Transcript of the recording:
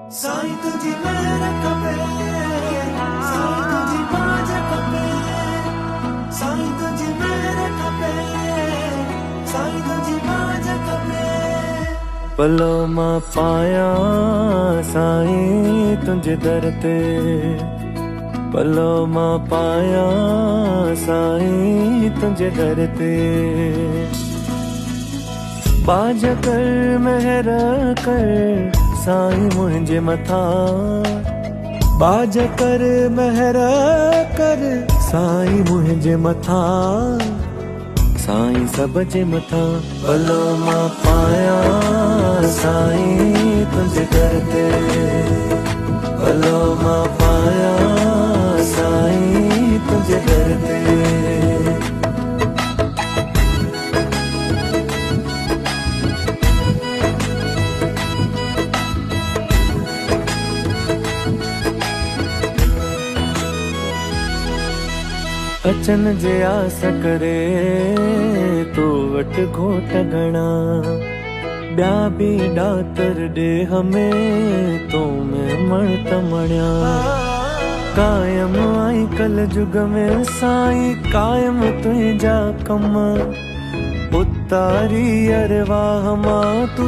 साईं तुझी मेहर खपे, साईं तुझी बाज खपे, साईं तुझी मेहर खपे, साईं तुझी बाज खपे। पलो मां पाया साईं तुझे दर ते, पलो मां पाया साईं तुझे दर ते। बाज कर मेहर कर साईं मुझे मथा, बाज कर मेहर कर साईं मुझे मथा, साईं सब जे मथा। पलो मां पाया साईं तुझे दर ते, पलो मां पाया साईं तुझे दर ते। अचन जे आस करे तो वट घोट घणा, ॿिया बि ॾातर ॾे हमें तो में मण मणिया। कायम आई कल जुग में साईं कायम तुंहिंजा कम, उतारी अरवाह मां तू